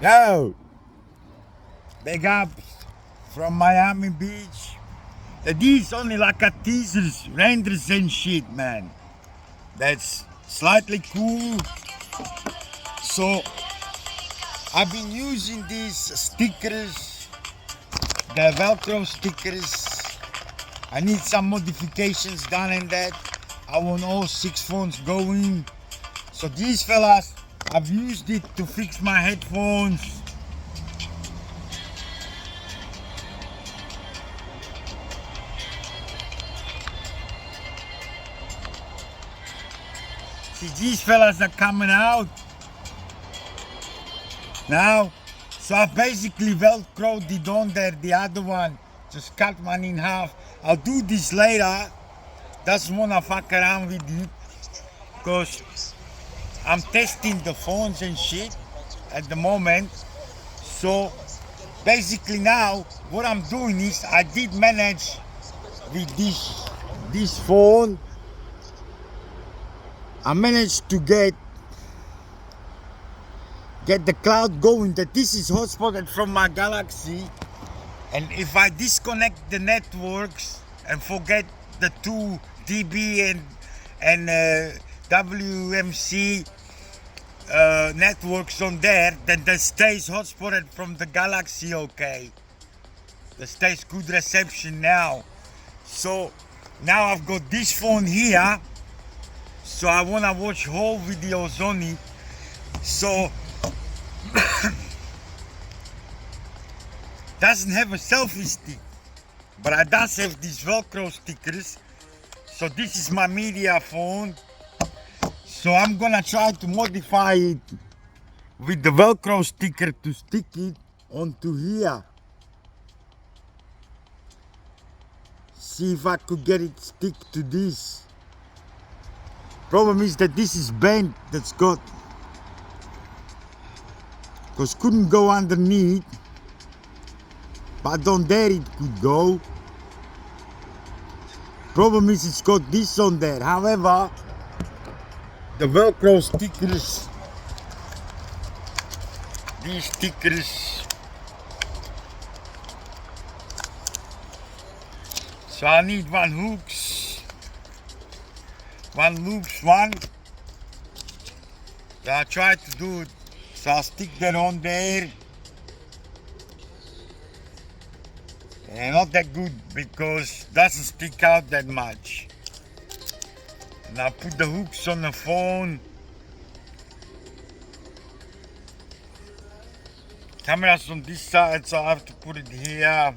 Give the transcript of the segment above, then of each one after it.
Yo, big ups from Miami Beach. These only like a teasers, renders and shit, man. That's slightly cool. So I've been using these stickers, the Velcro stickers. I need some modifications done in that. I want all 6 phones going. So these fellas, I've used it to fix my headphones. See, these fellas are coming out now. So I basically velcroed it on there, the other one. Just cut one in half. I'll do this later. Doesn't wanna fuck around with it. Because I'm testing the phones and shit at the moment. So basically now what I'm doing is I did manage with this phone. I managed to get the cloud going, that this is hotspotted from my Galaxy, and if I disconnect the networks and forget the 2 dB and WMC networks on there, then that stays hotspotted from the Galaxy. Okay, that stays good reception now. So now I've got this phone here, so I wanna watch whole videos on it. So doesn't have a selfie stick, but I does have these Velcro stickers. So this is my media phone. So I'm gonna try to modify it with the Velcro sticker to stick it onto here. See if I could get it stick to this. Problem is that this is bent, that's got, because couldn't go underneath, but on there it could go. Problem is it's got this on there. However, the Velcro stickers, these stickers, so I need one hooks, one loops, one. So I try to do it. So I'll stick that on there. And not that good because it doesn't stick out that much. And I'll put the hooks on the phone. Camera's on this side, so I have to put it here.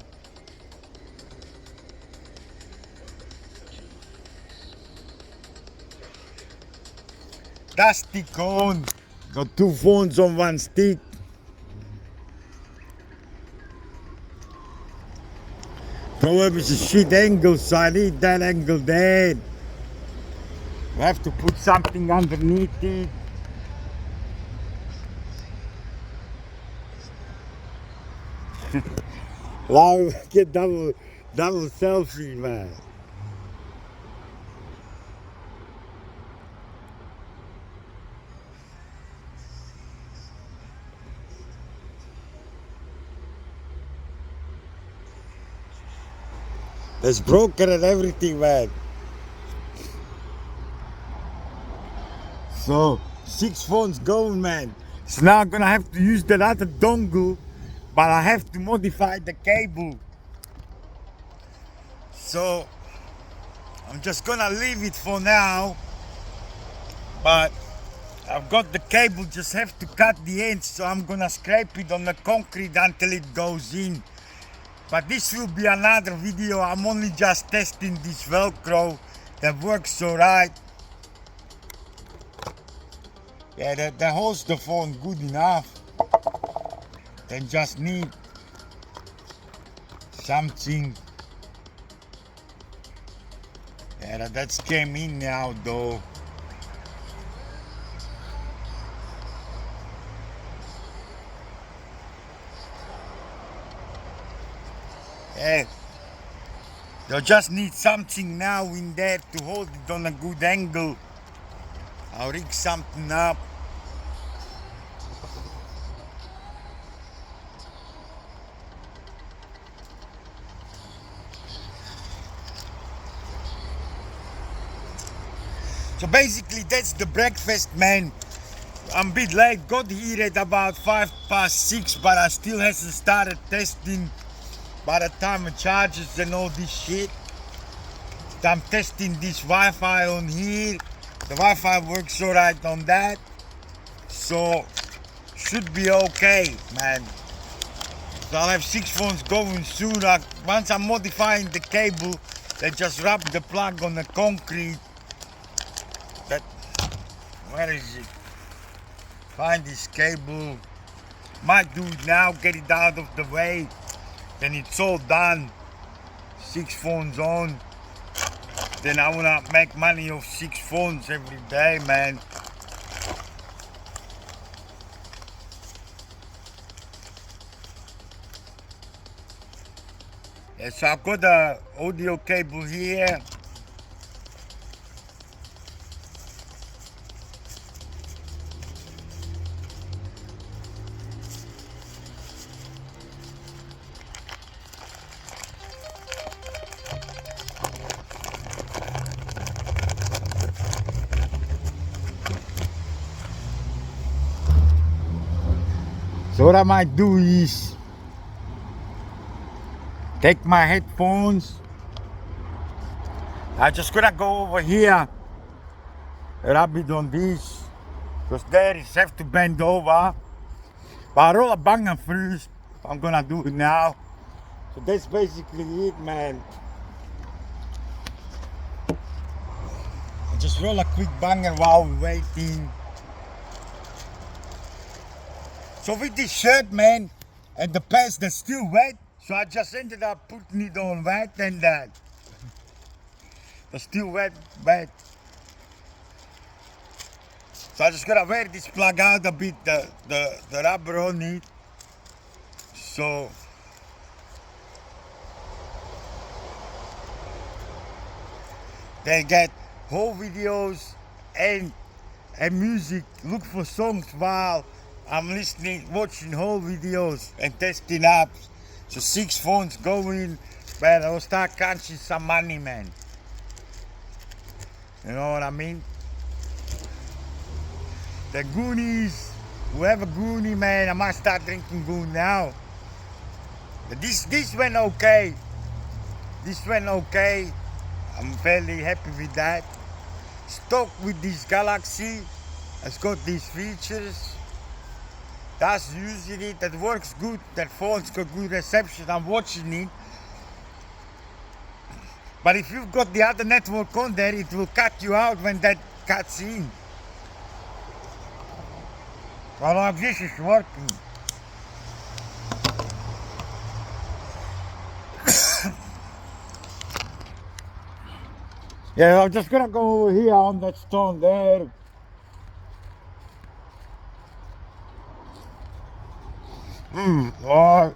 That stick on. Got 2 phones on one stick. Probably it's a shit angle, so I need that angle there. We have to put something underneath it. Now get double selfie, man. There's broken and everything, man. So 6 phones going, man. So now I'm gonna have to use that other dongle, but I have to modify the cable. So I'm just gonna leave it for now. But I've got the cable, just have to cut the ends, so I'm gonna scrape it on the concrete until it goes in. But this will be another video. I'm only just testing this Velcro. That works alright. Yeah, that holds the phone good enough. Then just need something. Yeah, that's came in now though. Yeah, you just need something now in there to hold it on a good angle. I'll rig something up. So basically that's the breakfast, man. I'm a bit late, got here at about 6:05, but I still hasn't started testing by the time it charges and all this shit. I'm testing this Wi-Fi on here. The Wi-Fi works alright on that. So should be okay, man. So I'll have 6 phones going soon. Once I'm modifying the cable, they just rub the plug on the concrete. That, where is it? Find this cable. Might do it now, get it out of the way. Then it's all done. 6 phones on. Then I wanna make money off 6 phones every day, man. Yeah, so I've got the audio cable here. So what I might do is take my headphones. I just gonna go over here, rub it on this, because there is have to bend over. But I roll a banger first. I'm gonna do it now. So that's basically it, man. I just roll a quick banger while we're waiting. So with this shirt, man, and the pants, they're still wet. So I just ended up putting it on wet and that. They're still wet. So I just gotta wear this plug out a bit, the rubber on it. So they get whole videos and music. Look for songs while I'm watching whole videos and testing apps. So 6 phones going, man, I'll start catching some money, man. You know what I mean? The Goonies, whoever Goonie, man, I might start drinking Goon now. But this went okay. This went okay. I'm fairly happy with that. Stuck with this Galaxy. It's got these features. That's using it. That works good. That phone's got good reception. I'm watching it. But if you've got the other network on there, it will cut you out when that cuts in. Well, like this is working. Yeah, I'm just gonna go over here on that stone there. Lord.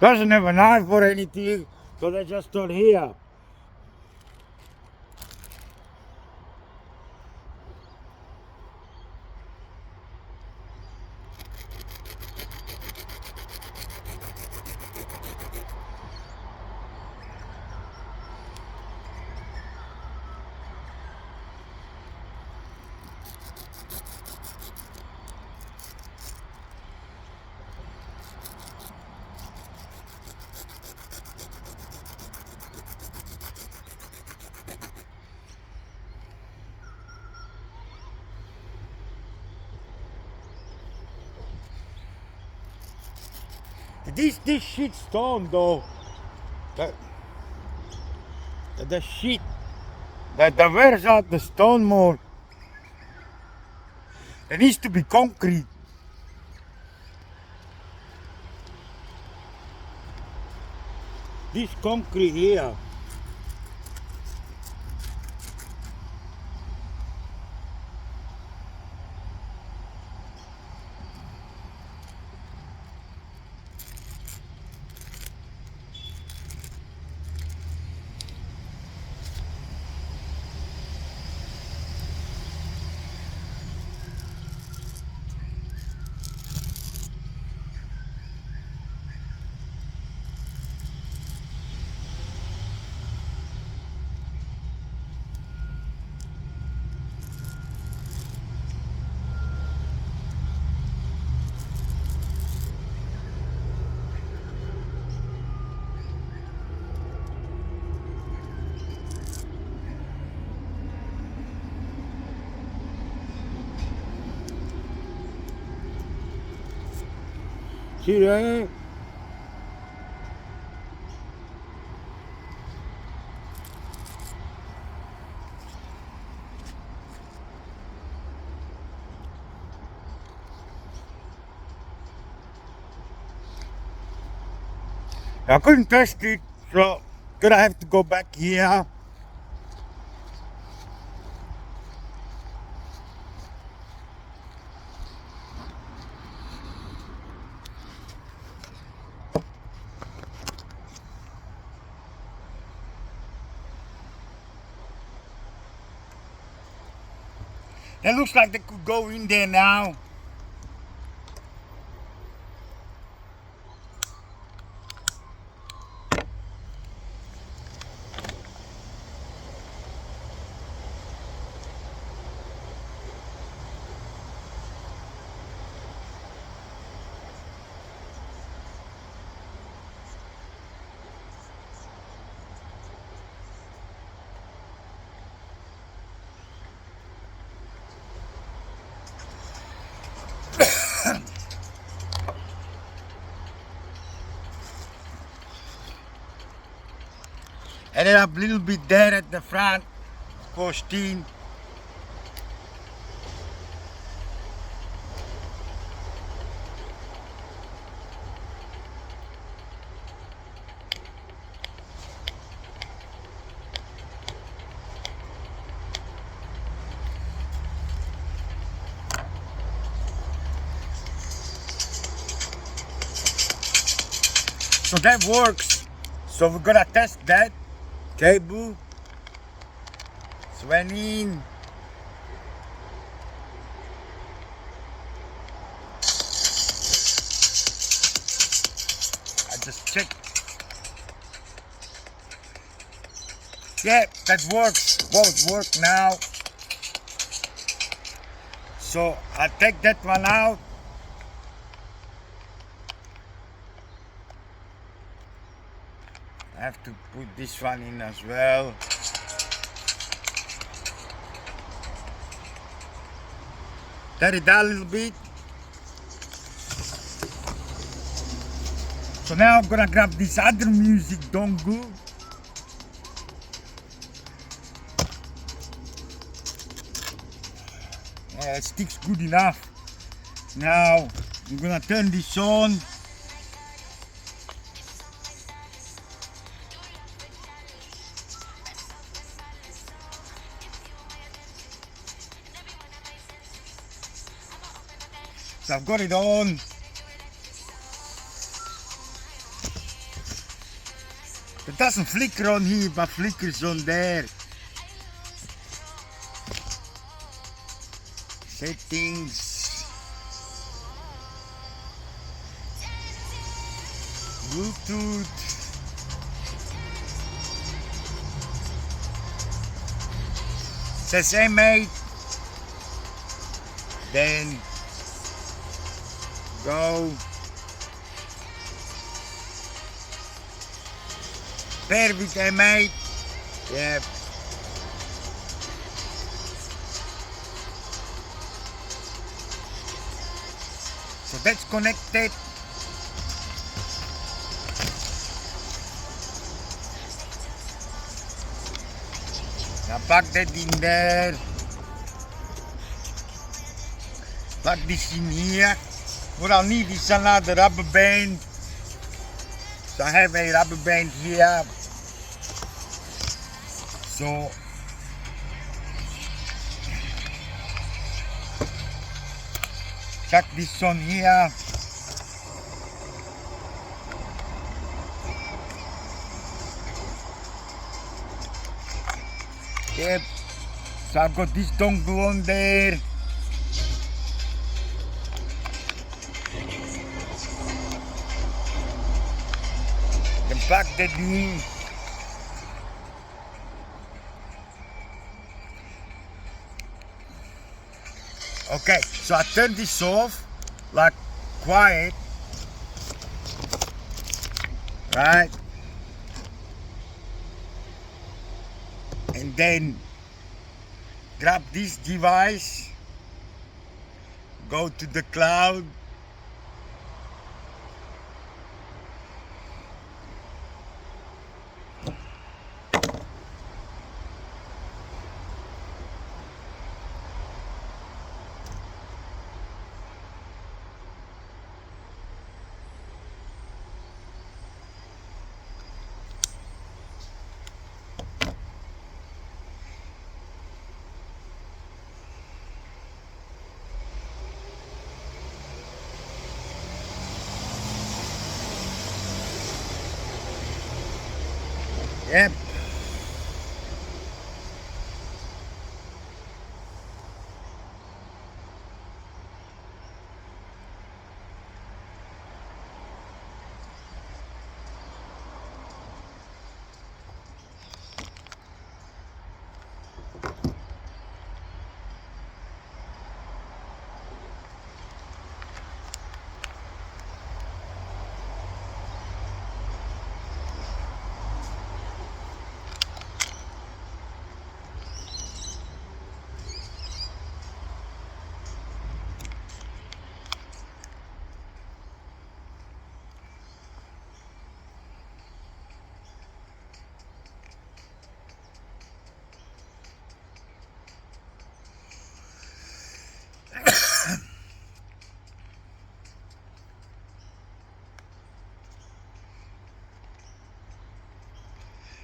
Doesn't have a knife or anything, so they just stood here. This shit stone though, the shit that wears out the stone more. It needs to be concrete. This concrete here. See there? I couldn't test it, so gonna have to go back here. It looks like they could go in there now. Ended up a little bit there at the front, 14. So that works. So we're gonna test that cable. It's went in. I just checked. Yeah, that works. Both work now. So I take that one out. I have to put this one in as well. Turn it down a little bit. So now I'm gonna grab this other music dongle. Yeah, it sticks good enough. Now I'm gonna turn this on. So I've got it on. It doesn't flicker on here, but flickers on there. Settings. Bluetooth. Says M8. Then go. Pair with M8. Yeah. So that's connected. Now plug that in there. Plug this in here. What I'll need is another rubber band. So I have a rubber band here. So chuck this on here. Yep. So I've got this dongle on there. Then plug that in. Okay, so I turn this off, like quiet, right? And then grab this device, go to the cloud, Yep.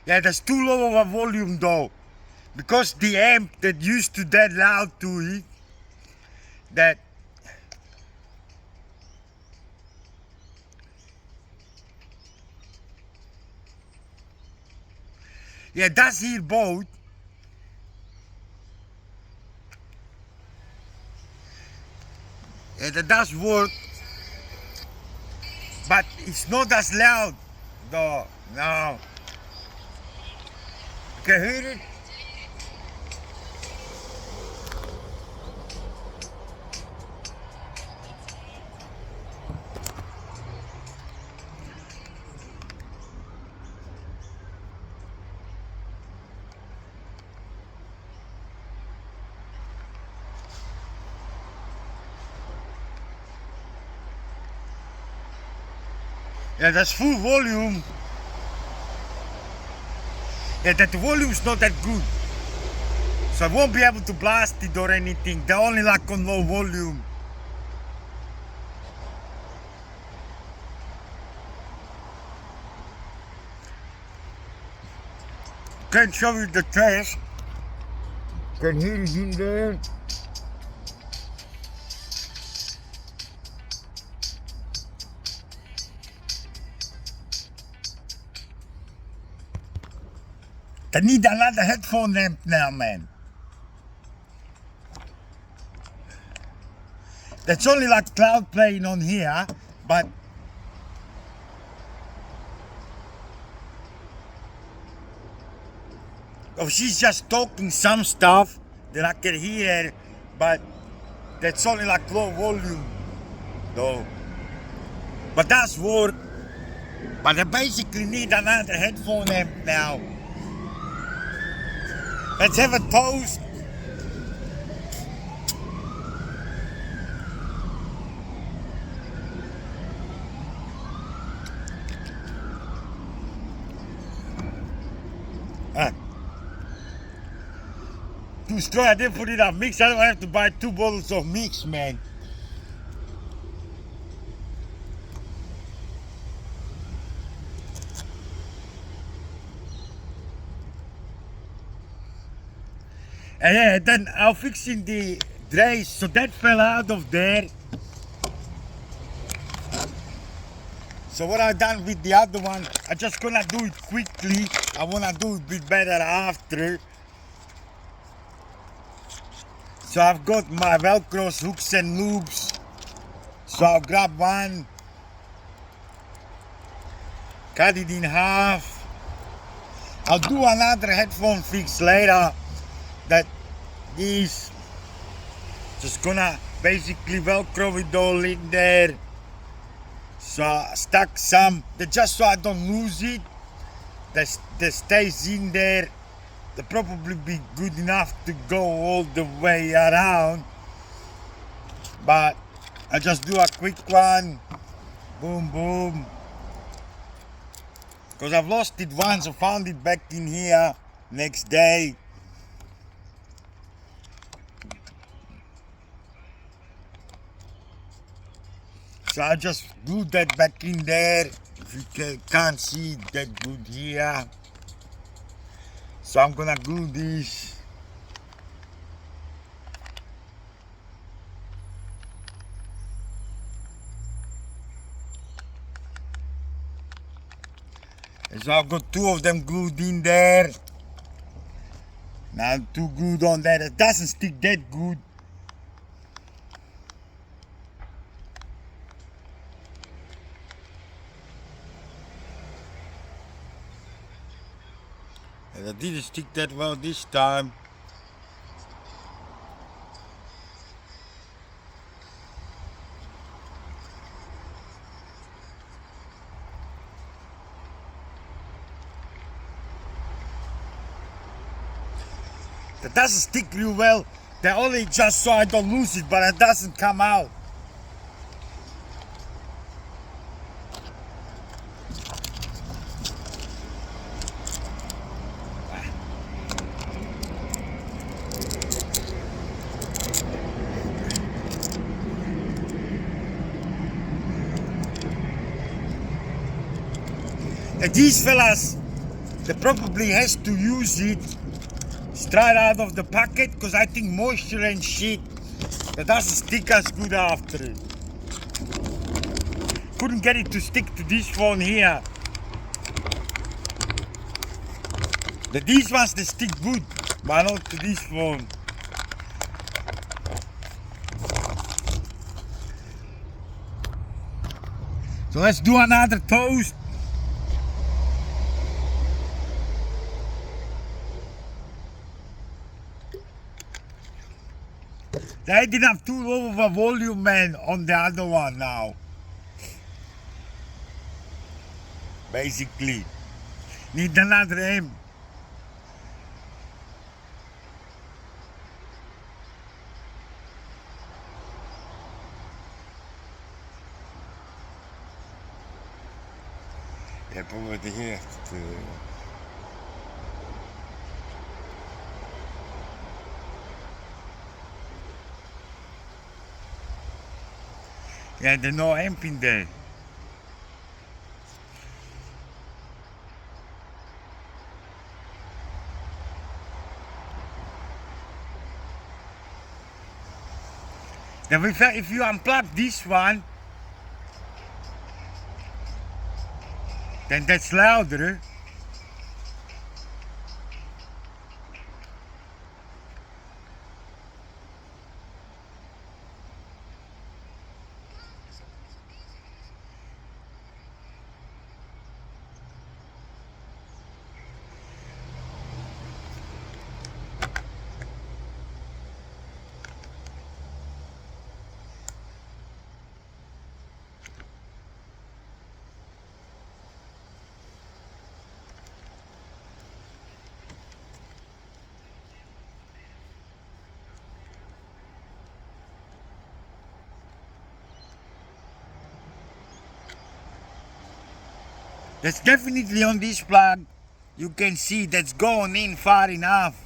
Yeah, that's too low of a volume though. Because the amp that used to that loud to it, that yeah, that's here both. Yeah, that does work, but it's not as loud though. No. Can you hear it? Yeah, that's full volume. Yeah, that volume's not that good. So I won't be able to blast it or anything. They're only like on low volume. Can't show you the test. Can hear it in there. I need another headphone amp now, man. That's only like cloud playing on here, but oh, she's just talking some stuff that I can hear, but that's only like low volume, though. But that's work. But I basically need another headphone amp now. Let's have a toast. Too strong, I didn't put it on mix. I don't have to buy 2 bottles of mix, man. And yeah, then I'm fixing the drays, so that fell out of there. So what I've done with the other one, I'm just gonna do it quickly. I wanna do it a bit better after. So I've got my Velcro hooks and loops. So I'll grab one, cut it in half. I'll do another headphone fix later that is just gonna basically Velcro it all in there. So I stuck some, just so I don't lose it, that stays in there. They'll probably be good enough to go all the way around. But I just do a quick one, boom, boom. Because I've lost it once, I found it back in here next day. So I just glued that back in there. If you can't see it that good here. So I'm gonna glue this. So I've got two of them glued in there. Now two glued on there. It doesn't stick that good. And I didn't stick that well this time. That doesn't stick real well. They only just so I don't lose it, but it doesn't come out. And these fellas, they probably has to use it straight out of the packet, because I think moisture and shit, that doesn't stick as good after it. Couldn't get it to stick to this phone here. These ones, they stick good, but not to this phone. So let's do another toast. They didn't have too low of a volume, man, on the other one now. Basically. Need another amp. Ja, probably here to... Yeah, there's no amp in there. Then if you unplug this one, then that's louder. That's definitely on this plug. You can see that's going in far enough.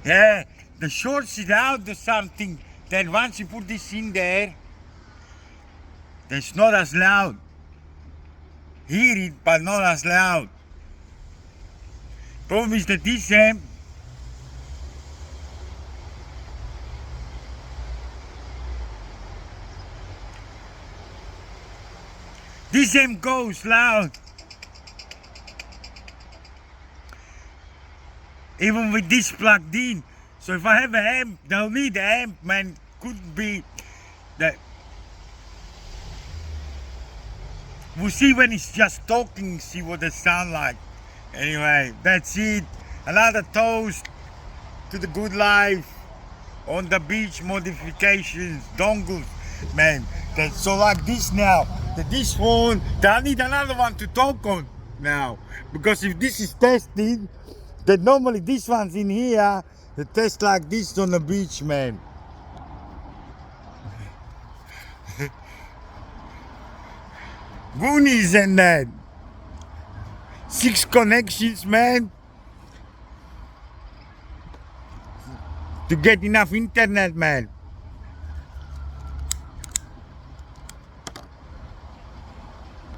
Yeah, the shorts it out or something. Then once you put this in there, then it's not as loud. Hear it, but not as loud. Problem is that this amp, goes loud. Even with this plugged in. So if I have an amp, they'll need an amp, man. Couldn't be that. We'll see when it's just talking, see what they sound like. Anyway, that's it. Another toast to the good life on the beach modifications, dongles, man. That's so like this now. This phone, I need another one to talk on now. Because if this is tested, That normally these ones in here, they taste like this on the beach, man. Goonies and that. 6 connections, man. To get enough internet, man.